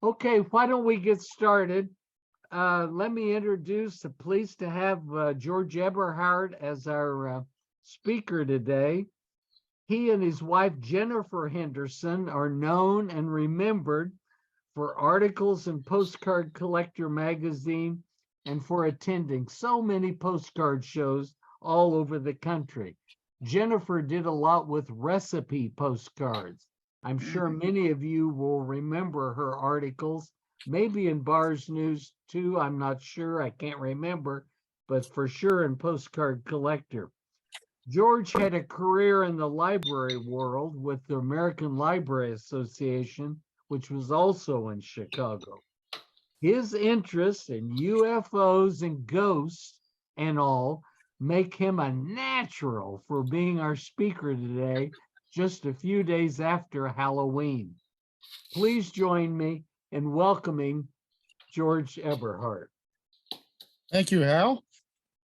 Okay, why don't we get started? Let me introduce, pleased to have George Eberhart as our speaker today. He and his wife, Jennifer Henderson, are known and remembered for articles in Postcard Collector magazine and for attending so many postcard shows all over the country. Jennifer did a lot with recipe postcards. I'm sure Mhm. many of you will remember her articles, maybe in Bars News too. I'm not sure. I can't remember, but for sure in Postcard Collector. George had a career in the library world with the American Library Association, which was also in Chicago. His interest in UFOs and ghosts and all make him a natural for being our speaker today, just a few days after Halloween. Please join me in welcoming George Eberhart. Thank you, Hal.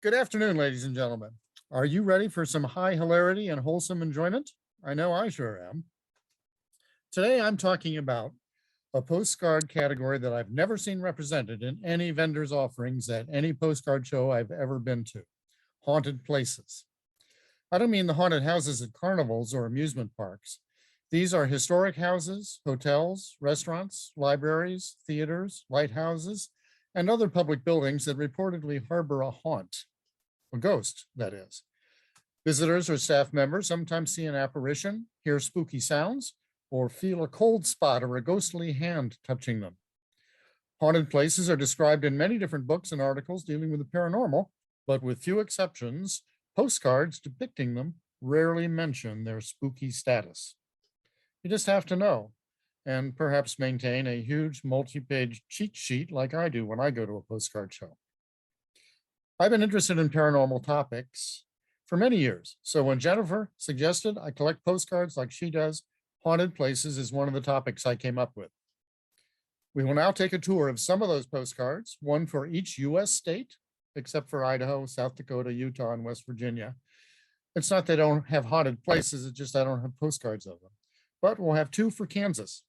Good afternoon, ladies and gentlemen. Are you ready for some high hilarity and wholesome enjoyment? I know I sure am. Today, I'm talking about a postcard category that I've never seen represented in any vendor's offerings at any postcard show I've ever been to: haunted places. I don't mean the haunted houses at carnivals or amusement parks. These are historic houses, hotels, restaurants, libraries, theaters, lighthouses, and other public buildings that reportedly harbor a haunt, a ghost, that is. Visitors or staff members sometimes see an apparition, hear spooky sounds, or feel a cold spot or a ghostly hand touching them. Haunted places are described in many different books and articles dealing with the paranormal, but with few exceptions, postcards depicting them rarely mention their spooky status. You just have to know, and perhaps maintain a huge multi-page cheat sheet like I do when I go to a postcard show. I've been interested in paranormal topics for many years, so when Jennifer suggested I collect postcards like she does, haunted places is one of the topics I came up with. We will now take a tour of some of those postcards, one for each US state, except for Idaho, South Dakota, Utah, and West Virginia. It's not they don't have haunted places, it's just I don't have postcards of them. But we'll have two for Kansas.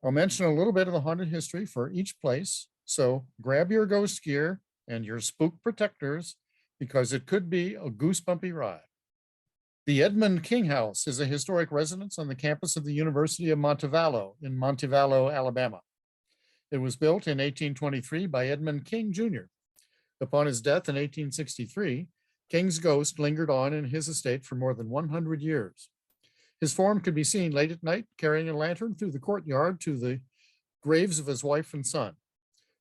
I'll mention a little bit of the haunted history for each place, so grab your ghost gear and your spook protectors, because it could be a goosebumpy ride. The Edmund King House is a historic residence on the campus of the University of Montevallo in Montevallo, Alabama. It was built in 1823 by Edmund King Jr. Upon his death in 1863, King's ghost lingered on in his estate for more than 100 years. His form could be seen late at night carrying a lantern through the courtyard to the graves of his wife and son.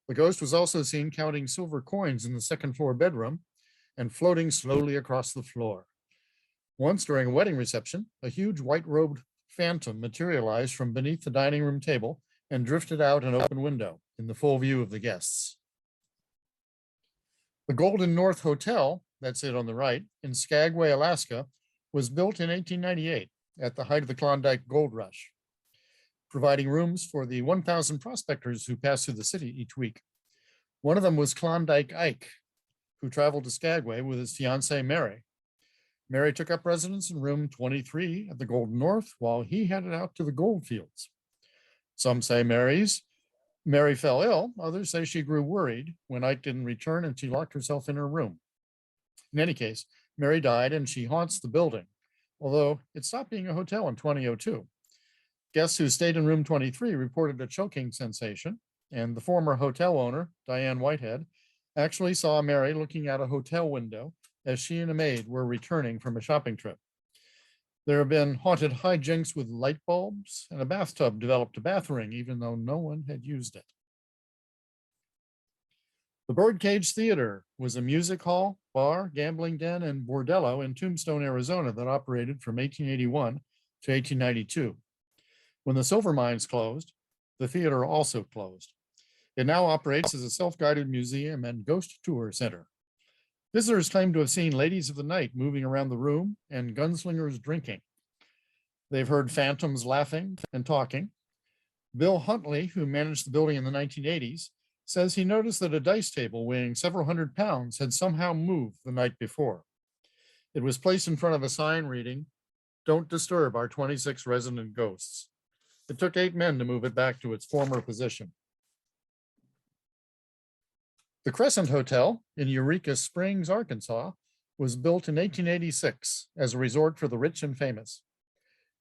The ghost was also seen counting silver coins in the second floor bedroom and floating slowly across the floor. Once during a wedding reception, a huge white-robed phantom materialized from beneath the dining room table and drifted out an open window in the full view of the guests. The Golden North Hotel, that's it on the right, in Skagway, Alaska, was built in 1898 at the height of the Klondike Gold Rush, providing rooms for the 1,000 prospectors who passed through the city each week. One of them was Klondike Ike, who traveled to Skagway with his fiancee, Mary. Mary took up residence in room 23 at the Golden North while he headed out to the gold fields. Some say Mary fell ill. Others say she grew worried when Ike didn't return and she locked herself in her room. In any case, Mary died and she haunts the building, although it stopped being a hotel in 2002. Guests who stayed in room 23 reported a choking sensation, and the former hotel owner, Diane Whitehead, actually saw Mary looking out a hotel window as she and a maid were returning from a shopping trip. There have been haunted hijinks with light bulbs, and a bathtub developed a bath ring, even though no one had used it. The Birdcage Theater was a music hall, bar, gambling den, and bordello in Tombstone, Arizona that operated from 1881 to 1892. When the silver mines closed, the theater also closed. It now operates as a self-guided museum and ghost tour center. Visitors claim to have seen ladies of the night moving around the room and gunslingers drinking. They've heard phantoms laughing and talking. Bill Huntley, who managed the building in the 1980s, says he noticed that a dice table weighing several hundred pounds had somehow moved the night before. It was placed in front of a sign reading, "Don't disturb our 26 resident ghosts." It took 8 men to move it back to its former position. The Crescent Hotel in Eureka Springs, Arkansas, was built in 1886 as a resort for the rich and famous.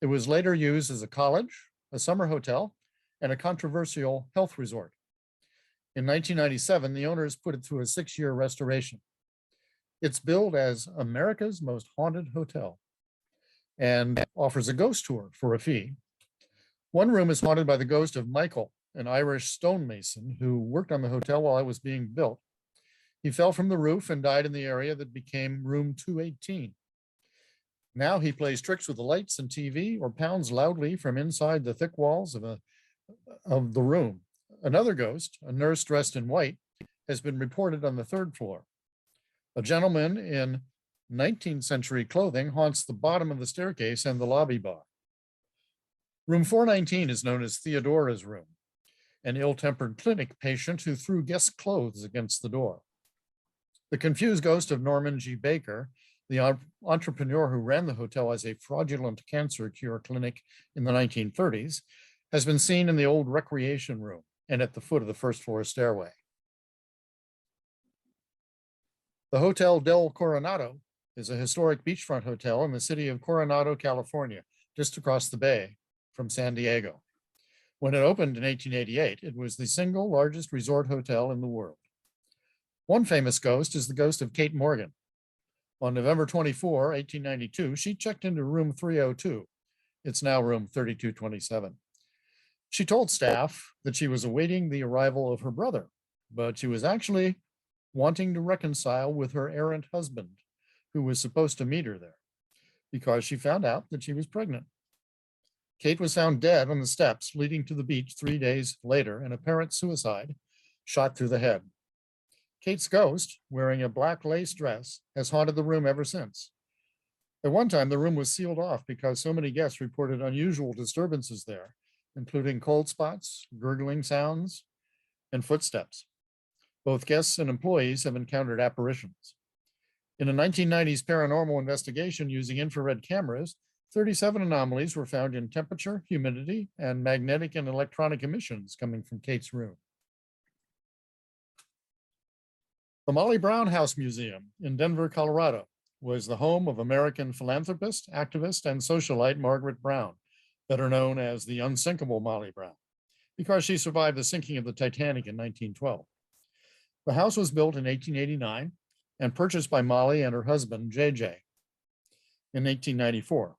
It was later used as a college, a summer hotel, and a controversial health resort. In 1997, the owners put it through a 6-year restoration. It's billed as America's most haunted hotel and offers a ghost tour for a fee. One room is haunted by the ghost of Michael, an Irish stonemason who worked on the hotel while it was being built. He fell from the roof and died in the area that became room 218. Now he plays tricks with the lights and TV or pounds loudly from inside the thick walls of the room. Another ghost, a nurse dressed in white, has been reported on the 3rd floor. A gentleman in 19th century clothing haunts the bottom of the staircase and the lobby bar. Room 419 is known as Theodora's room, an ill-tempered clinic patient who threw guest clothes against the door. The confused ghost of Norman G. Baker, the entrepreneur who ran the hotel as a fraudulent cancer cure clinic in the 1930s, has been seen in the old recreation room and at the foot of the 1st floor stairway. The Hotel del Coronado is a historic beachfront hotel in the city of Coronado, California, just across the bay from San Diego. When it opened in 1888, it was the single largest resort hotel in the world. One famous ghost is the ghost of Kate Morgan. On November 24, 1892, she checked into room 302. It's now room 3227. She told staff that she was awaiting the arrival of her brother, but she was actually wanting to reconcile with her errant husband, who was supposed to meet her there, because she found out that she was pregnant. Kate was found dead on the steps leading to the beach 3 days later, an apparent suicide, shot through the head. Kate's ghost, wearing a black lace dress, has haunted the room ever since. At one time, the room was sealed off because so many guests reported unusual disturbances there, including cold spots, gurgling sounds, and footsteps. Both guests and employees have encountered apparitions. In a 1990s paranormal investigation using infrared cameras, 37 anomalies were found in temperature, humidity, and magnetic and electronic emissions coming from Kate's room. The Molly Brown House Museum in Denver, Colorado, was the home of American philanthropist, activist, and socialite Margaret Brown, better known as the unsinkable Molly Brown, because she survived the sinking of the Titanic in 1912. The house was built in 1889 and purchased by Molly and her husband, JJ, in 1894.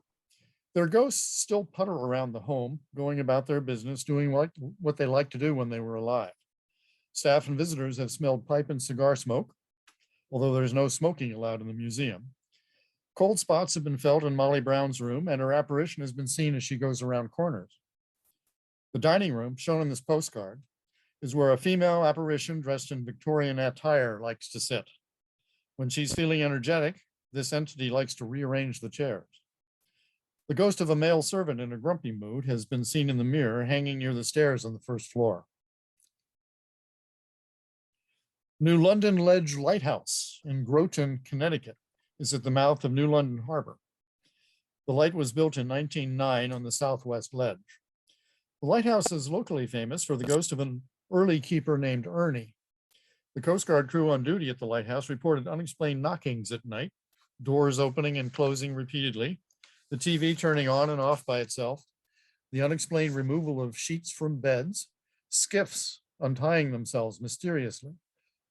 Their ghosts still putter around the home, going about their business, doing what they liked to do when they were alive. Staff and visitors have smelled pipe and cigar smoke, although there's no smoking allowed in the museum. Cold spots have been felt in Molly Brown's room, and her apparition has been seen as she goes around corners. The dining room, shown in this postcard, is where a female apparition dressed in Victorian attire likes to sit. When she's feeling energetic, this entity likes to rearrange the chairs. The ghost of a male servant in a grumpy mood has been seen in the mirror hanging near the stairs on the 1st floor. New London Ledge Lighthouse in Groton, Connecticut, is at the mouth of New London Harbor. The light was built in 1909 on the southwest ledge. The lighthouse is locally famous for the ghost of an early keeper named Ernie. The Coast Guard crew on duty at the lighthouse reported unexplained knockings at night, doors opening and closing repeatedly, the TV turning on and off by itself, the unexplained removal of sheets from beds, skiffs untying themselves mysteriously,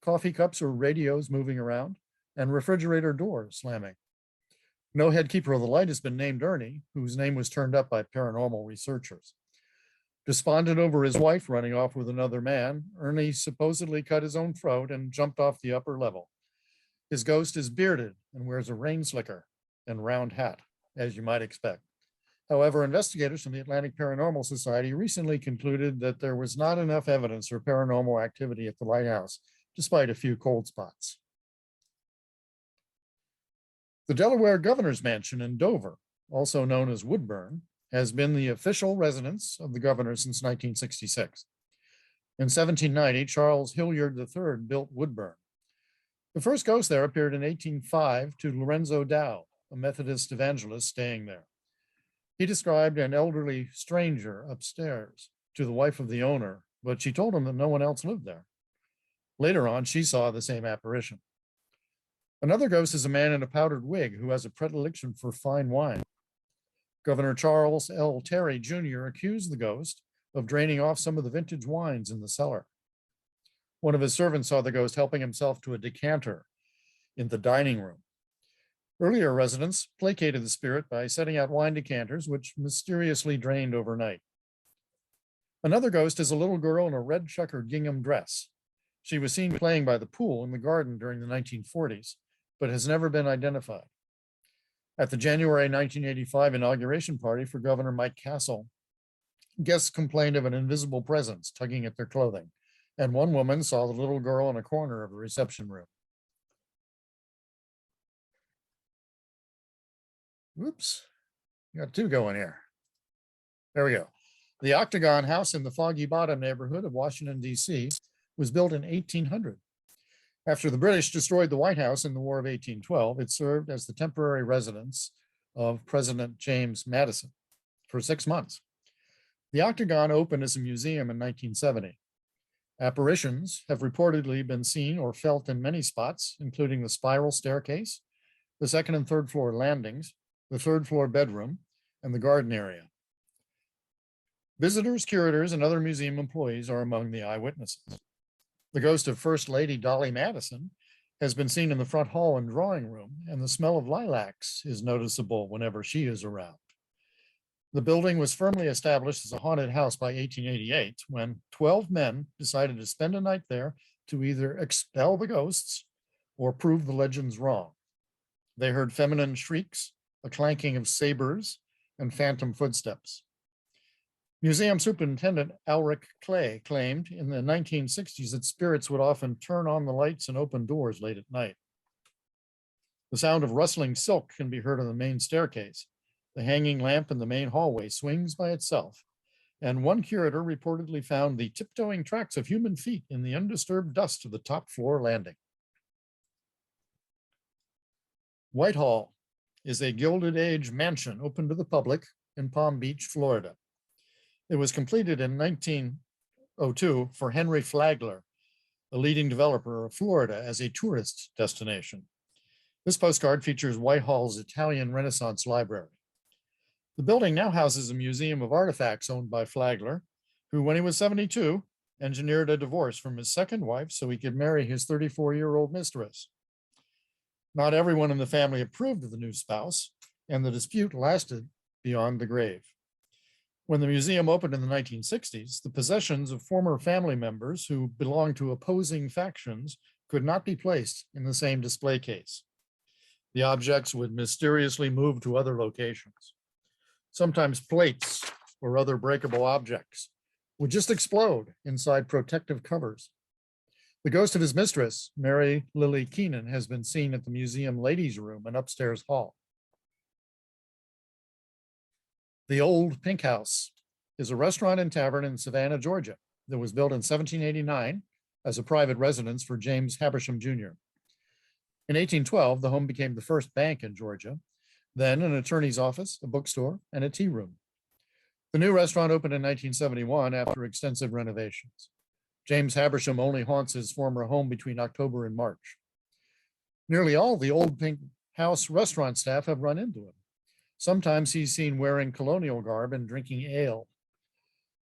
coffee cups or radios moving around, and refrigerator doors slamming. No head keeper of the light has been named Ernie, whose name was turned up by paranormal researchers. Despondent over his wife running off with another man, Ernie supposedly cut his own throat and jumped off the upper level. His ghost is bearded and wears a rain slicker and round hat, as you might expect. However, investigators from the Atlantic Paranormal Society recently concluded that there was not enough evidence for paranormal activity at the lighthouse, despite a few cold spots. The Delaware Governor's Mansion in Dover, also known as Woodburn, has been the official residence of the governor since 1966. In 1790, Charles Hilliard III built Woodburn. The first ghost there appeared in 1805 to Lorenzo Dow, a Methodist evangelist staying there. He described an elderly stranger upstairs to the wife of the owner, but she told him that no one else lived there. Later on, she saw the same apparition. Another ghost is a man in a powdered wig who has a predilection for fine wine. Governor Charles L. Terry Jr. accused the ghost of draining off some of the vintage wines in the cellar. One of his servants saw the ghost helping himself to a decanter in the dining room. Earlier residents placated the spirit by setting out wine decanters, which mysteriously drained overnight. Another ghost is a little girl in a red checkered gingham dress. She was seen playing by the pool in the garden during the 1940s, but has never been identified. At the January 1985 inauguration party for Governor Mike Castle, guests complained of an invisible presence tugging at their clothing, and one woman saw the little girl in a corner of the reception room. Whoops, got two going here. There we go. The Octagon House in the Foggy Bottom neighborhood of Washington, D.C. was built in 1800. After the British destroyed the White House in the War of 1812, it served as the temporary residence of President James Madison for 6 months. The Octagon opened as a museum in 1970. Apparitions have reportedly been seen or felt in many spots, including the spiral staircase, the second and third floor landings, the third floor bedroom, and the garden area. Visitors, curators, and other museum employees are among the eyewitnesses. The ghost of First Lady Dolly Madison has been seen in the front hall and drawing room, and the smell of lilacs is noticeable whenever she is around. The building was firmly established as a haunted house by 1888, when 12 men decided to spend a night there to either expel the ghosts or prove the legends wrong. They heard feminine shrieks, a clanking of sabers, and phantom footsteps. Museum Superintendent Alric Clay claimed in the 1960s that spirits would often turn on the lights and open doors late at night. The sound of rustling silk can be heard on the main staircase. The hanging lamp in the main hallway swings by itself, and one curator reportedly found the tiptoeing tracks of human feet in the undisturbed dust of the top floor landing. Whitehall is a Gilded Age mansion open to the public in Palm Beach, Florida. It was completed in 1902 for Henry Flagler, a leading developer of Florida, as a tourist destination. This postcard features Whitehall's Italian Renaissance Library. The building now houses a museum of artifacts owned by Flagler, who, when he was 72, engineered a divorce from his second wife so he could marry his 34-year-old mistress. Not everyone in the family approved of the new spouse, and the dispute lasted beyond the grave. When the museum opened in the 1960s, the possessions of former family members who belonged to opposing factions could not be placed in the same display case. The objects would mysteriously move to other locations. Sometimes plates or other breakable objects would just explode inside protective covers. The ghost of his mistress, Mary Lily Keenan, has been seen at the museum ladies' room and upstairs hall. The Old Pink House is a restaurant and tavern in Savannah, Georgia, that was built in 1789 as a private residence for James Habersham Jr. In 1812, the home became the first bank in Georgia, then an attorney's office, a bookstore, and a tea room. The new restaurant opened in 1971 after extensive renovations. James Habersham only haunts his former home between October and March. Nearly all the Old Pink House restaurant staff have run into him. Sometimes he's seen wearing colonial garb and drinking ale.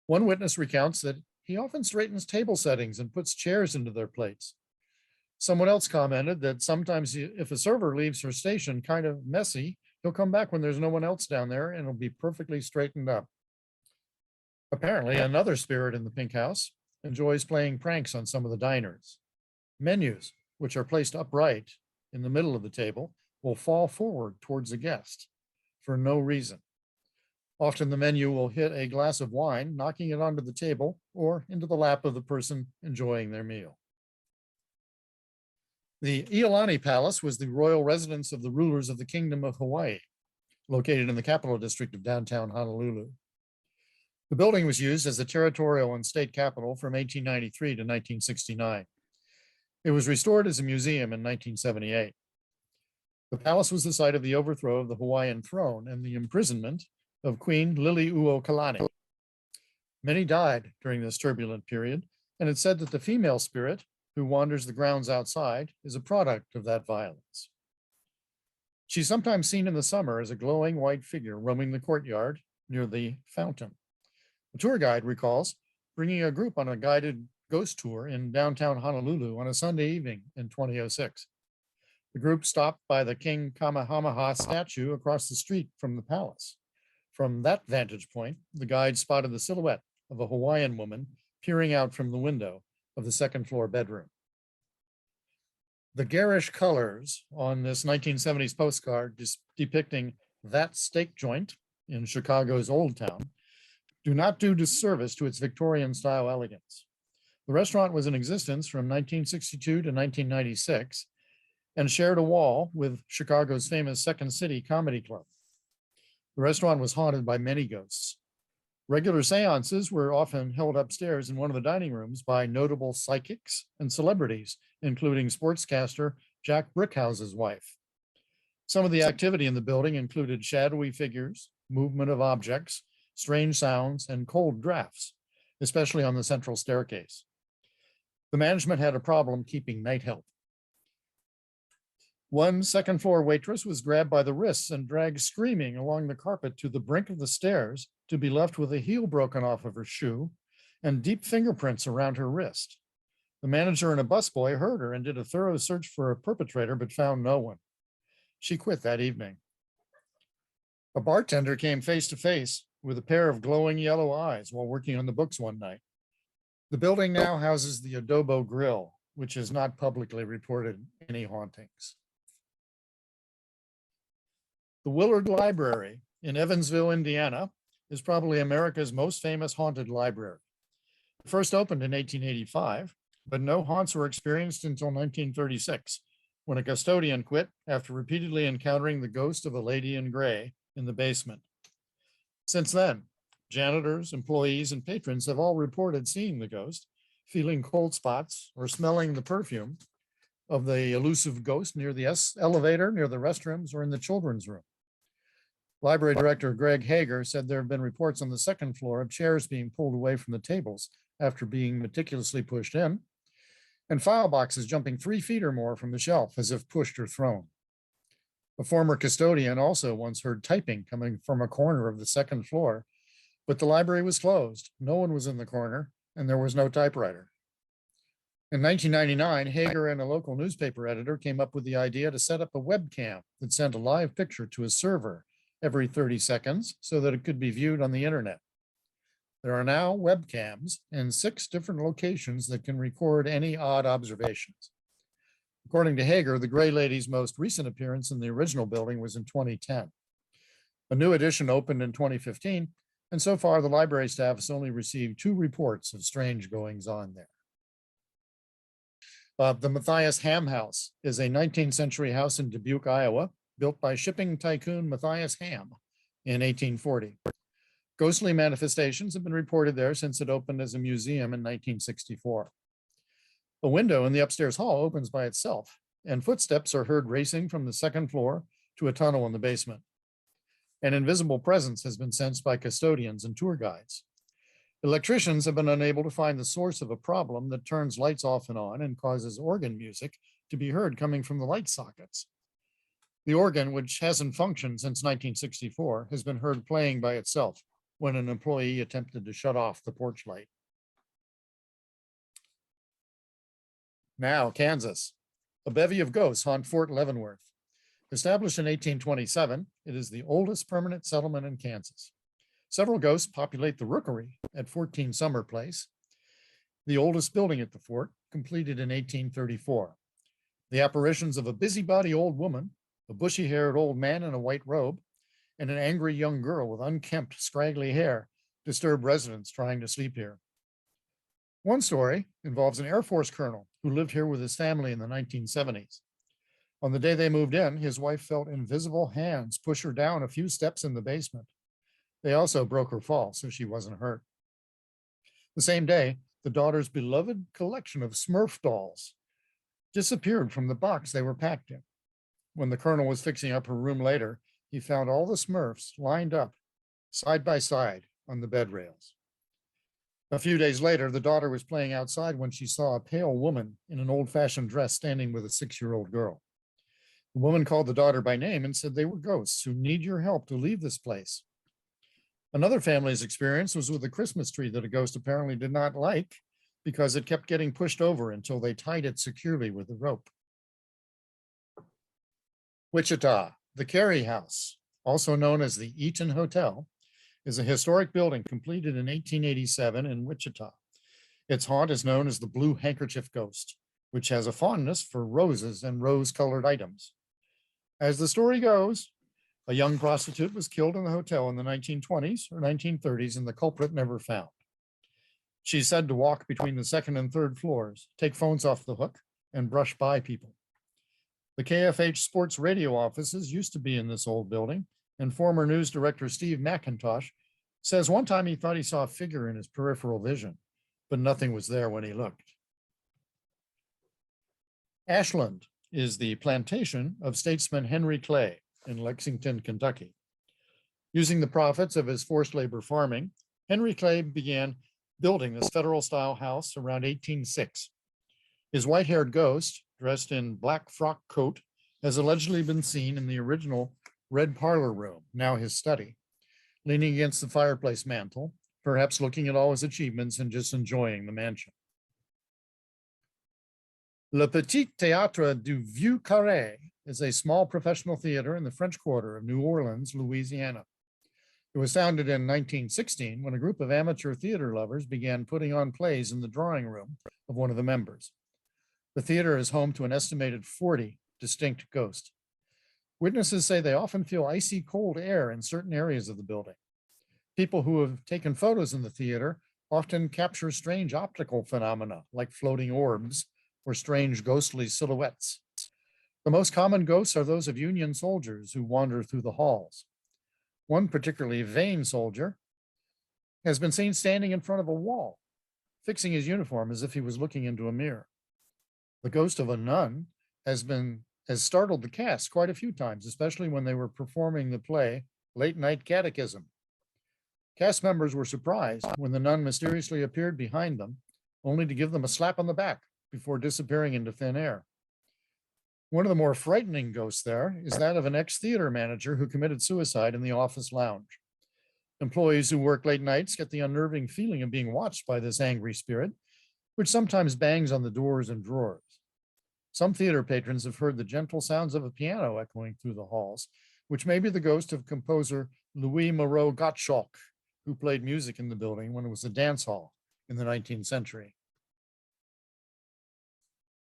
One witness recounts that he often straightens table settings and puts chairs into their plates. Someone else commented that sometimes if a server leaves her station kind of messy, he'll come back when there's no one else down there and it'll be perfectly straightened up. Apparently, another spirit in the Pink House enjoys playing pranks on some of the diners. Menus, which are placed upright in the middle of the table, will fall forward towards the guest for no reason. Often the menu will hit a glass of wine, knocking it onto the table or into the lap of the person enjoying their meal. The Iolani Palace was the royal residence of the rulers of the Kingdom of Hawaii, located in the capital district of downtown Honolulu. The building was used as the territorial and state capital from 1893 to 1969. It was restored as a museum in 1978. The palace was the site of the overthrow of the Hawaiian throne and the imprisonment of Queen Liliuokalani. Many died during this turbulent period, and it's said that the female spirit who wanders the grounds outside is a product of that violence. She's sometimes seen in the summer as a glowing white figure roaming the courtyard near the fountain. A tour guide recalls bringing a group on a guided ghost tour in downtown Honolulu on a Sunday evening in 2006. The group stopped by the King Kamehameha statue across the street from the palace. From that vantage point, the guide spotted the silhouette of a Hawaiian woman peering out from the window of the second floor bedroom. The garish colors on this 1970s postcard depicting that steak joint in Chicago's Old Town do not do disservice to its Victorian style elegance. The restaurant was in existence from 1962 to 1996 and shared a wall with Chicago's famous Second City Comedy Club. The restaurant was haunted by many ghosts. Regular seances were often held upstairs in one of the dining rooms by notable psychics and celebrities, including sportscaster Jack Brickhouse's wife. Some of the activity in the building included shadowy figures, movement of objects, strange sounds, and cold drafts, especially on the central staircase. The management had a problem keeping night help. One second floor waitress was grabbed by the wrists and dragged screaming along the carpet to the brink of the stairs to be left with a heel broken off of her shoe and deep fingerprints around her wrist. The manager and a busboy heard her and did a thorough search for a perpetrator, but found no one. She quit that evening. A bartender came face to face with a pair of glowing yellow eyes while working on the books one night. The building now houses the Adobo Grill, which has not publicly reported any hauntings. The Willard Library in Evansville, Indiana, is probably America's most famous haunted library. It first opened in 1885, but no haunts were experienced until 1936, when a custodian quit after repeatedly encountering the ghost of a lady in gray in the basement. Since then, janitors, employees, and patrons have all reported seeing the ghost, feeling cold spots, or smelling the perfume of the elusive ghost near the elevator, near the restrooms, or in the children's room. Library director Greg Hager said there have been reports on the second floor of chairs being pulled away from the tables after being meticulously pushed in, and file boxes jumping 3 feet or more from the shelf as if pushed or thrown. A former custodian also once heard typing coming from a corner of the second floor, but the library was closed. No one was in the corner, and there was no typewriter. In 1999, Hager and a local newspaper editor came up with the idea to set up a webcam that sent a live picture to a server every 30 seconds so that it could be viewed on the internet. There are now webcams in 6 different locations that can record any odd observations. According to Hager, the Gray Lady's most recent appearance in the original building was in 2010. A new edition opened in 2015, and so far the library staff has only received 2 reports of strange goings-on there. The Matthias Ham House is a 19th century house in Dubuque, Iowa, built by shipping tycoon Matthias Ham in 1840. Ghostly manifestations have been reported there since it opened as a museum in 1964. A window in the upstairs hall opens by itself, and footsteps are heard racing from the second floor to a tunnel in the basement. An invisible presence has been sensed by custodians and tour guides. Electricians have been unable to find the source of a problem that turns lights off and on and causes organ music to be heard coming from the light sockets. The organ, which hasn't functioned since 1964, has been heard playing by itself when an employee attempted to shut off the porch light. Now, Kansas. A bevy of ghosts haunt Fort Leavenworth. Established in 1827, it is the oldest permanent settlement in Kansas. Several ghosts populate the rookery at 14 Summer Place, the oldest building at the fort, completed in 1834. The apparitions of a busybody old woman, a bushy-haired old man in a white robe, and an angry young girl with unkempt, scraggly hair disturb residents trying to sleep here. One story involves an Air Force colonel who lived here with his family in the 1970s. On the day they moved in, his wife felt invisible hands push her down a few steps in the basement. They also broke her fall, so she wasn't hurt. The same day, the daughter's beloved collection of Smurf dolls disappeared from the box they were packed in. When the colonel was fixing up her room later, he found all the Smurfs lined up side by side on the bed rails. A few days later, the daughter was playing outside when she saw a pale woman in an old-fashioned dress standing with a 6-year-old girl. The woman called the daughter by name and said they were ghosts who need your help to leave this place. Another family's experience was with a Christmas tree that a ghost apparently did not like because it kept getting pushed over until they tied it securely with a rope. Wichita, the Carey House, also known as the Eaton Hotel, is a historic building completed in 1887 in Wichita. Its haunt is known as the Blue Handkerchief Ghost, which has a fondness for roses and rose-colored items. As the story goes, a young prostitute was killed in the hotel in the 1920s or 1930s and the culprit never found. She's said to walk between the second and third floors, take phones off the hook, and brush by people. The KFH sports radio offices used to be in this old building, and former news director Steve McIntosh says one time he thought he saw a figure in his peripheral vision, but nothing was there when he looked. Ashland is the plantation of statesman Henry Clay in Lexington, Kentucky. Using the profits of his forced labor farming, Henry Clay began building this federal-style house around 1806. His white-haired ghost, dressed in black frock coat, has allegedly been seen in the original red parlor room, now his study, leaning against the fireplace mantel, perhaps looking at all his achievements and just enjoying the mansion. Le Petit Théâtre du Vieux Carré is a small professional theater in the French Quarter of New Orleans, Louisiana. It was founded in 1916 when a group of amateur theater lovers began putting on plays in the drawing room of one of the members. The theater is home to an estimated 40 distinct ghosts. Witnesses say they often feel icy cold air in certain areas of the building. People who have taken photos in the theater often capture strange optical phenomena like floating orbs or strange ghostly silhouettes. The most common ghosts are those of Union soldiers who wander through the halls. One particularly vain soldier has been seen standing in front of a wall, fixing his uniform as if he was looking into a mirror. The ghost of a nun has startled the cast quite a few times, especially when they were performing the play Late Night Catechism. Cast members were surprised when the nun mysteriously appeared behind them, only to give them a slap on the back before disappearing into thin air. One of the more frightening ghosts there is that of an ex-theater manager who committed suicide in the office lounge. Employees who work late nights get the unnerving feeling of being watched by this angry spirit, which sometimes bangs on the doors and drawers. Some theater patrons have heard the gentle sounds of a piano echoing through the halls, which may be the ghost of composer Louis Moreau Gottschalk, who played music in the building when it was a dance hall in the 19th century.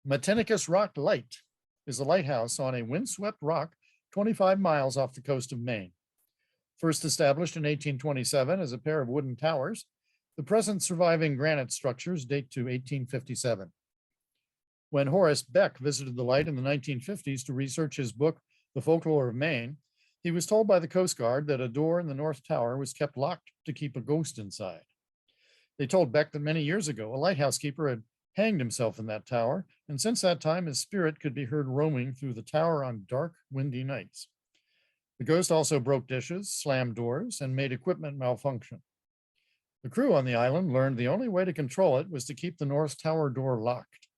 Matinicus Rock Light is a lighthouse on a windswept rock 25 miles off the coast of Maine. First established in 1827 as a pair of wooden towers, the present surviving granite structures date to 1857. When Horace Beck visited the light in the 1950s to research his book, The Folklore of Maine, he was told by the Coast Guard that a door in the North Tower was kept locked to keep a ghost inside. They told Beck that many years ago, a lighthouse keeper had hanged himself in that tower, and since that time, his spirit could be heard roaming through the tower on dark, windy nights. The ghost also broke dishes, slammed doors, and made equipment malfunction. The crew on the island learned the only way to control it was to keep the North Tower door locked.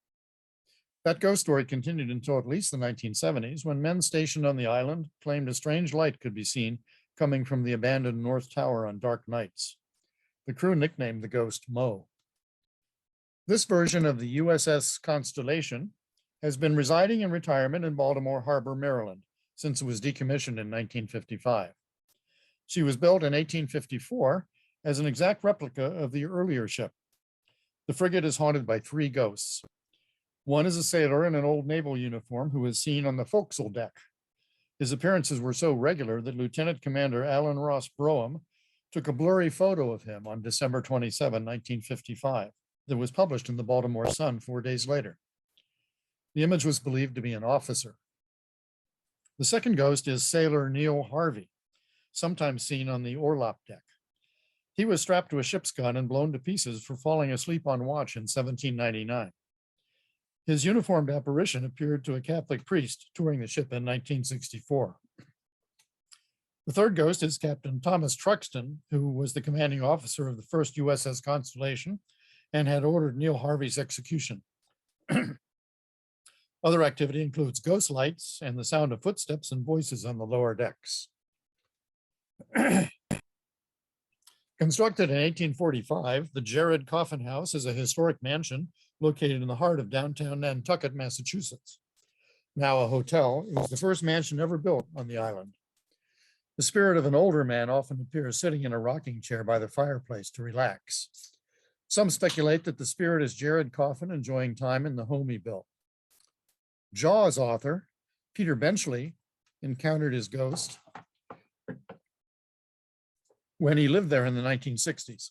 That ghost story continued until at least the 1970s, when men stationed on the island claimed a strange light could be seen coming from the abandoned North Tower on dark nights. The crew nicknamed the ghost Mo. This version of the USS Constellation has been residing in retirement in Baltimore Harbor, Maryland, since it was decommissioned in 1955. She was built in 1854 as an exact replica of the earlier ship. The frigate is haunted by 3 ghosts. One is a sailor in an old naval uniform who is seen on the forecastle deck. His appearances were so regular that Lieutenant Commander Alan Ross Brougham took a blurry photo of him on December 27, 1955, that was published in the Baltimore Sun 4 days later. The image was believed to be an officer. The second ghost is Sailor Neil Harvey, sometimes seen on the orlop deck. He was strapped to a ship's gun and blown to pieces for falling asleep on watch in 1799. His uniformed apparition appeared to a Catholic priest touring the ship in 1964. The third ghost is Captain Thomas Truxton, who was the commanding officer of the first USS Constellation and had ordered Neil Harvey's execution. Other activity includes ghost lights and the sound of footsteps and voices on the lower decks. Constructed in 1845, the Jared Coffin House is a historic mansion located in the heart of downtown Nantucket, Massachusetts. Now a hotel, it was the first mansion ever built on the island. The spirit of an older man often appears sitting in a rocking chair by the fireplace to relax. Some speculate that the spirit is Jared Coffin enjoying time in the home he built. Jaws author Peter Benchley encountered his ghost when he lived there in the 1960s.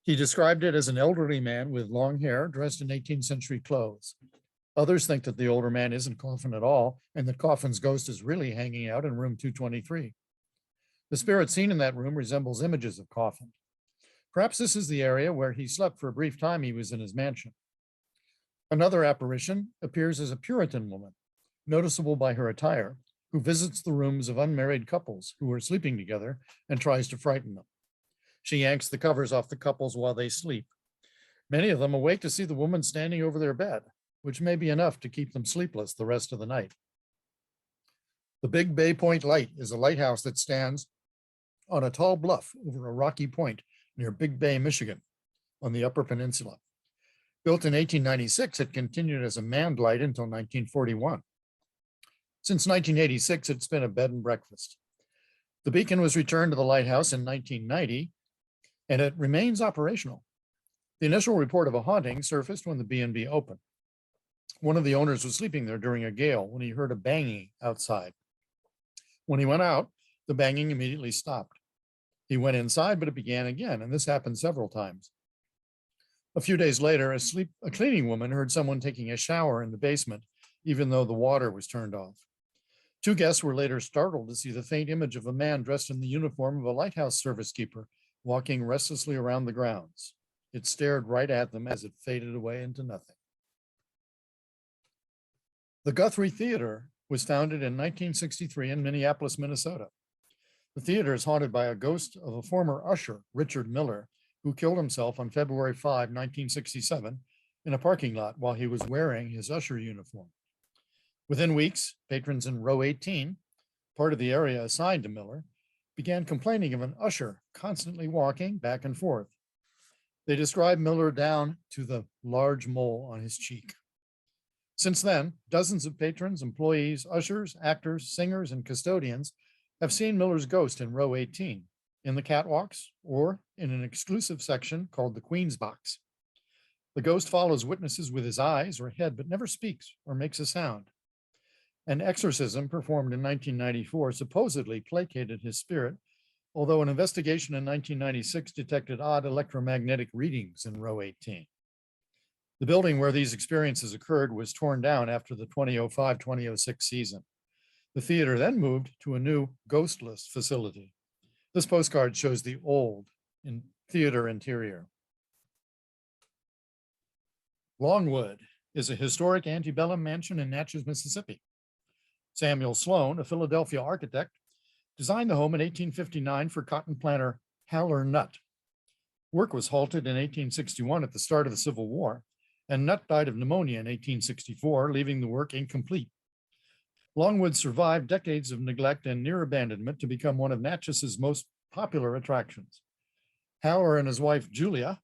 He described it as an elderly man with long hair dressed in 18th century clothes. Others think that the older man isn't Coffin at all and that Coffin's ghost is really hanging out in room 223. The spirit seen in that room resembles images of Coffin. Perhaps this is the area where he slept for a brief time he was in his mansion. Another apparition appears as a Puritan woman, noticeable by her attire, who visits the rooms of unmarried couples who are sleeping together and tries to frighten them. She yanks the covers off the couples while they sleep. Many of them awake to see the woman standing over their bed, which may be enough to keep them sleepless the rest of the night. The Big Bay Point Light is a lighthouse that stands on a tall bluff over a rocky point near Big Bay, Michigan, on the Upper Peninsula. Built in 1896, it continued as a manned light until 1941. Since 1986, it's been a bed and breakfast. The beacon was returned to the lighthouse in 1990, and it remains operational. The initial report of a haunting surfaced when the B&B opened. One of the owners was sleeping there during a gale when he heard a banging outside. When he went out, the banging immediately stopped. He went inside, but it began again, and this happened several times. A few days later, a cleaning woman heard someone taking a shower in the basement, even though the water was turned off. Two guests were later startled to see the faint image of a man dressed in the uniform of a lighthouse service keeper, walking restlessly around the grounds. It stared right at them as it faded away into nothing. The Guthrie Theater was founded in 1963 in Minneapolis, Minnesota. The theater is haunted by a ghost of a former usher, Richard Miller, who killed himself on February 5, 1967, in a parking lot while he was wearing his usher uniform. Within weeks, patrons in row 18, part of the area assigned to Miller, began complaining of an usher constantly walking back and forth. They described Miller down to the large mole on his cheek. Since then, dozens of patrons, employees, ushers, actors, singers, and custodians have seen Miller's ghost in row 18, in the catwalks, or in an exclusive section called the Queen's Box. The ghost follows witnesses with his eyes or head, but never speaks or makes a sound. An exorcism performed in 1994 supposedly placated his spirit, although an investigation in 1996 detected odd electromagnetic readings in row 18. The building where these experiences occurred was torn down after the 2005-2006 season. The theater then moved to a new ghostless facility. This postcard shows the old theater interior. Longwood is a historic antebellum mansion in Natchez, Mississippi. Samuel Sloan, a Philadelphia architect, designed the home in 1859 for cotton planter Haller Nutt. Work was halted in 1861 at the start of the Civil War, and Nutt died of pneumonia in 1864, leaving the work incomplete. Longwood survived decades of neglect and near abandonment to become one of Natchez's most popular attractions. Haller and his wife, Julia,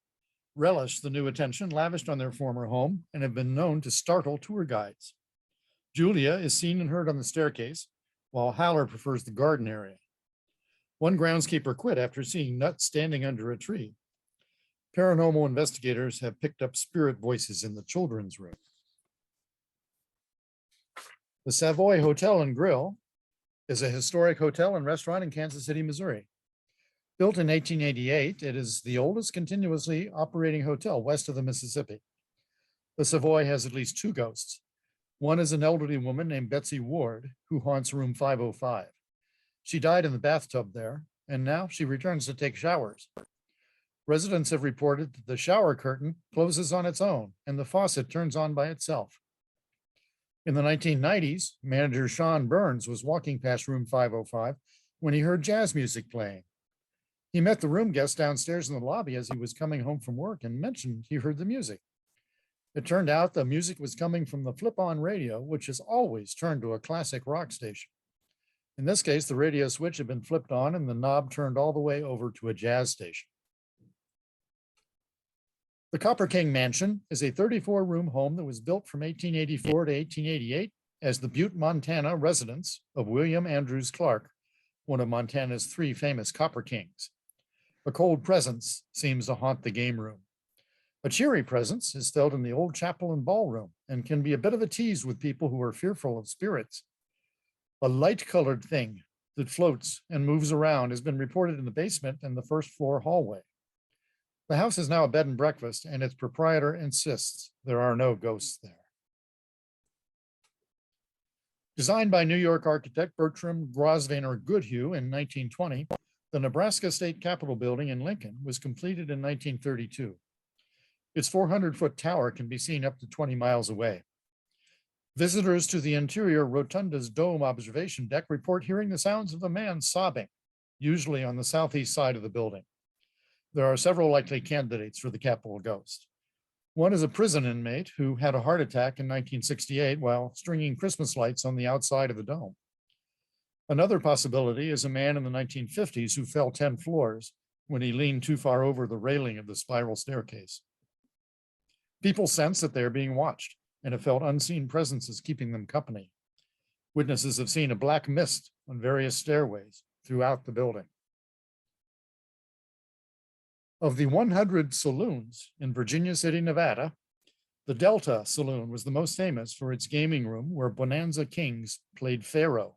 relished the new attention lavished on their former home and have been known to startle tour guides. Julia is seen and heard on the staircase, while Haller prefers the garden area. One groundskeeper quit after seeing Nutt standing under a tree. Paranormal investigators have picked up spirit voices in the children's room. The Savoy Hotel and Grill is a historic hotel and restaurant in Kansas City, Missouri. Built in 1888, it is the oldest continuously operating hotel west of the Mississippi. The Savoy has at least two ghosts. One is an elderly woman named Betsy Ward, who haunts room 505. She died in the bathtub there, and now she returns to take showers. Residents have reported that the shower curtain closes on its own and the faucet turns on by itself. In the 1990s, manager Sean Burns was walking past room 505 when he heard jazz music playing. He met the room guest downstairs in the lobby as he was coming home from work and mentioned he heard the music. It turned out the music was coming from the flip-on radio, which is always turned to a classic rock station. In this case, the radio switch had been flipped on and the knob turned all the way over to a jazz station. The Copper King Mansion is a 34-room home that was built from 1884 to 1888 as the Butte, Montana residence of William Andrews Clark, one of Montana's 3 famous Copper Kings. A cold presence seems to haunt the game room. A cheery presence is felt in the old chapel and ballroom and can be a bit of a tease with people who are fearful of spirits. A light-colored thing that floats and moves around has been reported in the basement and the first floor hallway. The house is now a bed and breakfast, and its proprietor insists there are no ghosts there. Designed by New York architect Bertram Grosvenor Goodhue in 1920, the Nebraska State Capitol building in Lincoln was completed in 1932. Its 400-foot tower can be seen up to 20 miles away. Visitors to the interior rotunda's dome observation deck report hearing the sounds of a man sobbing, usually on the southeast side of the building. There are several likely candidates for the Capitol ghost. One is a prison inmate who had a heart attack in 1968 while stringing Christmas lights on the outside of the dome. Another possibility is a man in the 1950s who fell 10 floors when he leaned too far over the railing of the spiral staircase. People sense that they are being watched and have felt unseen presences keeping them company. Witnesses have seen a black mist on various stairways throughout the building. Of the 100 saloons in Virginia City, Nevada, the Delta Saloon was the most famous for its gaming room where Bonanza Kings played Pharaoh.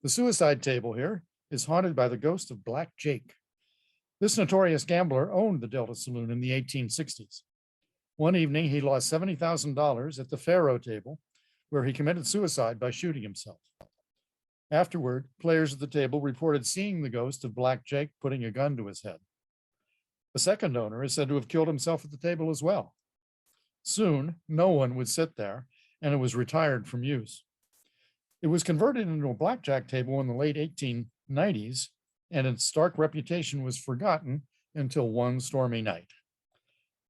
The suicide table here is haunted by the ghost of Black Jake. This notorious gambler owned the Delta Saloon in the 1860s. One evening, he lost $70,000 at the Pharaoh table, where he committed suicide by shooting himself. Afterward, players at the table reported seeing the ghost of Black Jake putting a gun to his head. The second owner is said to have killed himself at the table as well. Soon, no one would sit there, and it was retired from use. It was converted into a blackjack table in the late 1890s, and its stark reputation was forgotten until one stormy night.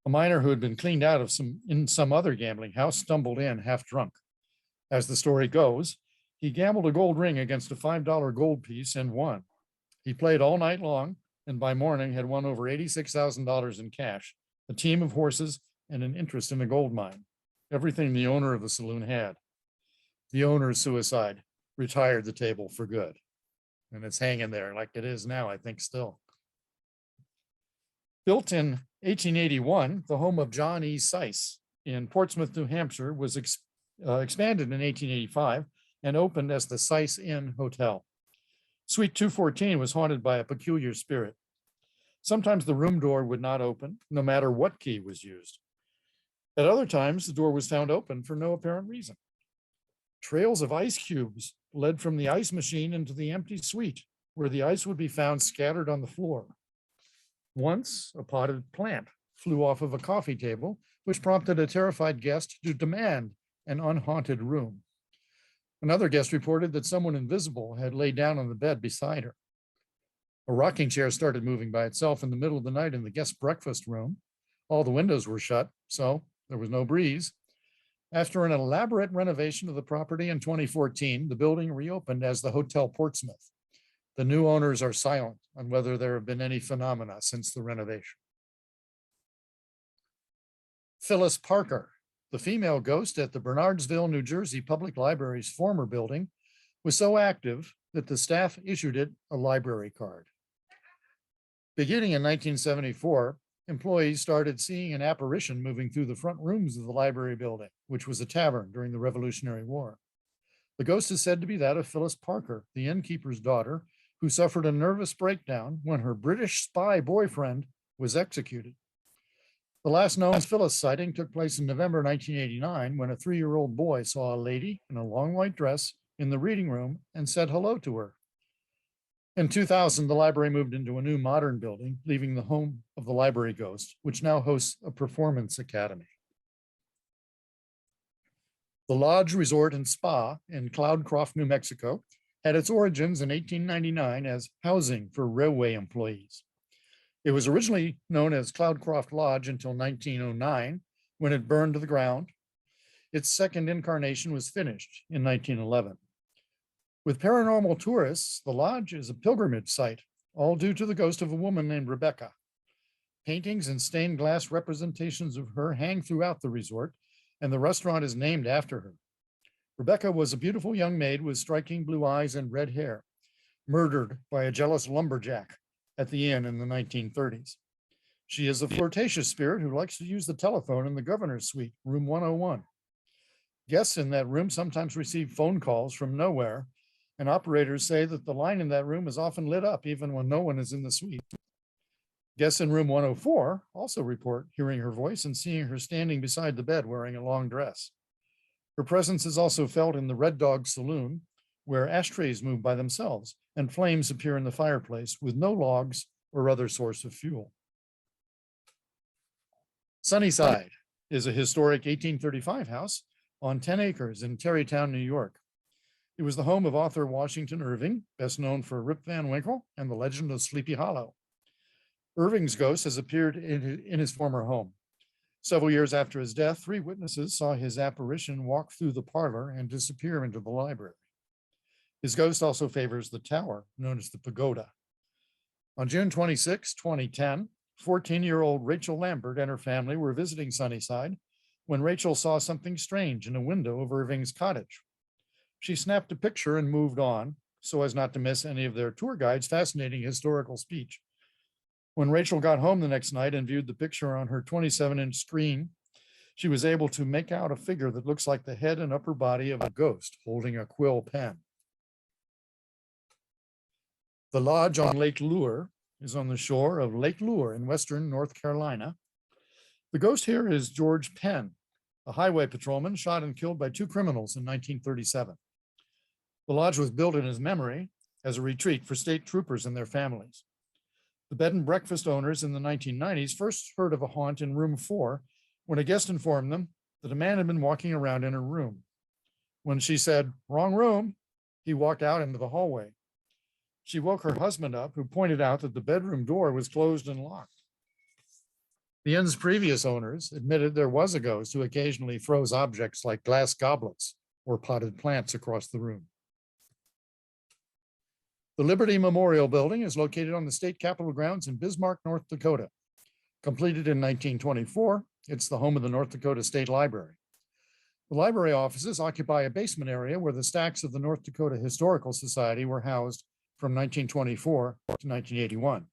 A miner who had been cleaned out of some other gambling house stumbled in half drunk. As the story goes, he gambled a gold ring against a $5 gold piece and won. He played all night long, and by morning had won over $86,000 in cash, a team of horses, and an interest in a gold mine, everything the owner of the saloon had. The owner's suicide retired the table for good, and it's hanging there like it is now, I think, still. Built in 1881, the home of John E. Seiss in Portsmouth, New Hampshire, was expanded in 1885 and opened as the Seiss Inn Hotel. Suite 214 was haunted by a peculiar spirit. Sometimes the room door would not open, no matter what key was used. At other times, the door was found open for no apparent reason. Trails of ice cubes led from the ice machine into the empty suite, where the ice would be found scattered on the floor. Once, a potted plant flew off of a coffee table, which prompted a terrified guest to demand an unhaunted room. Another guest reported that someone invisible had laid down on the bed beside her. A rocking chair started moving by itself in the middle of the night in the guest breakfast room. All the windows were shut, so there was no breeze. After an elaborate renovation of the property in 2014, the building reopened as the Hotel Portsmouth. The new owners are silent on whether there have been any phenomena since the renovation. Phyllis Parker, the female ghost at the Bernardsville, New Jersey Public Library's former building, was so active that the staff issued it a library card. Beginning in 1974, employees started seeing an apparition moving through the front rooms of the library building, which was a tavern during the Revolutionary War. The ghost is said to be that of Phyllis Parker, the innkeeper's daughter, who suffered a nervous breakdown when her British spy boyfriend was executed. The last known Phyllis sighting took place in November 1989 when a 3-year-old boy saw a lady in a long white dress in the reading room and said hello to her. In 2000, the library moved into a new modern building, leaving the home of the library ghost, which now hosts a performance academy. The Lodge Resort and Spa in Cloudcroft, New Mexico, had its origins in 1899 as housing for railway employees. It was originally known as Cloudcroft Lodge until 1909, when it burned to the ground. Its second incarnation was finished in 1911. With paranormal tourists, the lodge is a pilgrimage site, all due to the ghost of a woman named Rebecca. Paintings and stained glass representations of her hang throughout the resort, and the restaurant is named after her. Rebecca was a beautiful young maid with striking blue eyes and red hair, murdered by a jealous lumberjack at the inn in the 1930s. She is a flirtatious spirit who likes to use the telephone in the governor's suite, room 101. Guests in that room sometimes receive phone calls from nowhere, and operators say that the line in that room is often lit up even when no one is in the suite. Guests in room 104 also report hearing her voice and seeing her standing beside the bed wearing a long dress. Her presence is also felt in the Red Dog Saloon, where ashtrays move by themselves and flames appear in the fireplace with no logs or other source of fuel. Sunnyside is a historic 1835 house on 10 acres in Tarrytown, New York. It was the home of author Washington Irving, best known for Rip Van Winkle and the Legend of Sleepy Hollow. Irving's ghost has appeared in his former home. Several years after his death, 3 witnesses saw his apparition walk through the parlor and disappear into the library. His ghost also favors the tower, known as the pagoda. On June 26, 2010, 14-year-old Rachel Lambert and her family were visiting Sunnyside when Rachel saw something strange in a window of Irving's cottage. She snapped a picture and moved on so as not to miss any of their tour guide's fascinating historical speech. When Rachel got home the next night and viewed the picture on her 27-inch screen, she was able to make out a figure that looks like the head and upper body of a ghost holding a quill pen. The lodge on Lake Lure is on the shore of Lake Lure in western North Carolina. The ghost here is George Penn, a highway patrolman shot and killed by 2 criminals in 1937. The lodge was built in his memory as a retreat for state troopers and their families. The bed and breakfast owners in the 1990s first heard of a haunt in room 4 when a guest informed them that a man had been walking around in her room. When she said, "Wrong room," he walked out into the hallway. She woke her husband up, who pointed out that the bedroom door was closed and locked. The inn's previous owners admitted there was a ghost who occasionally throws objects like glass goblets or potted plants across the room. The Liberty Memorial Building is located on the state capitol grounds in Bismarck, North Dakota. Completed in 1924, it's the home of the North Dakota State Library. The library offices occupy a basement area where the stacks of the North Dakota Historical Society were housed from 1924 to 1981.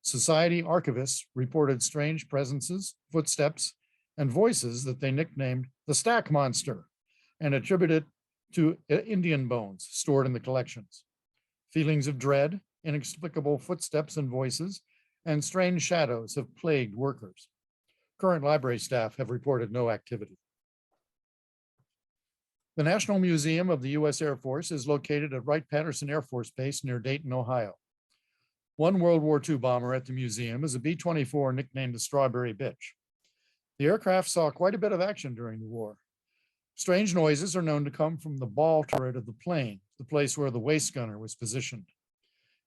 Society archivists reported strange presences, footsteps, and voices that they nicknamed the Stack Monster and attributed to Indian bones stored in the collections. Feelings of dread, inexplicable footsteps and voices, and strange shadows have plagued workers. Current library staff have reported no activity. The National Museum of the U.S. Air Force is located at Wright-Patterson Air Force Base near Dayton, Ohio. One World War II bomber at the museum is a B-24 nicknamed the Strawberry Bitch. The aircraft saw quite a bit of action during the war. Strange noises are known to come from the ball turret of the plane, the place where the waist gunner was positioned.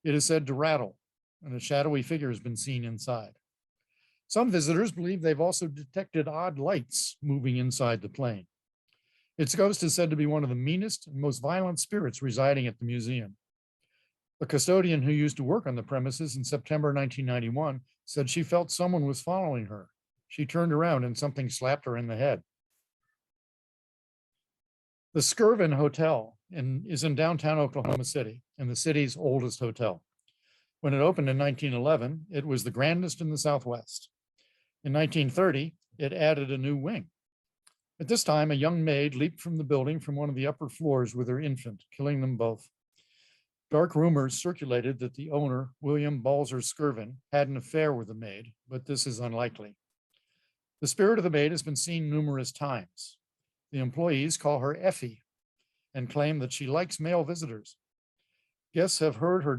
It is said to rattle, and a shadowy figure has been seen inside. Some visitors believe they've also detected odd lights moving inside the plane. Its ghost is said to be one of the meanest and most violent spirits residing at the museum. A custodian who used to work on the premises in September 1991 said she felt someone was following her. She turned around and something slapped her in the head. The Skirvin Hotel is in downtown Oklahoma City and the city's oldest hotel. When it opened in 1911, it was the grandest in the Southwest. In 1930, it added a new wing. At this time, a young maid leaped from the building from one of the upper floors with her infant, killing them both. Dark rumors circulated that the owner, William Balzer Skirvin, had an affair with the maid, but this is unlikely. The spirit of the maid has been seen numerous times. The employees call her Effie and claim that she likes male visitors. Guests have heard her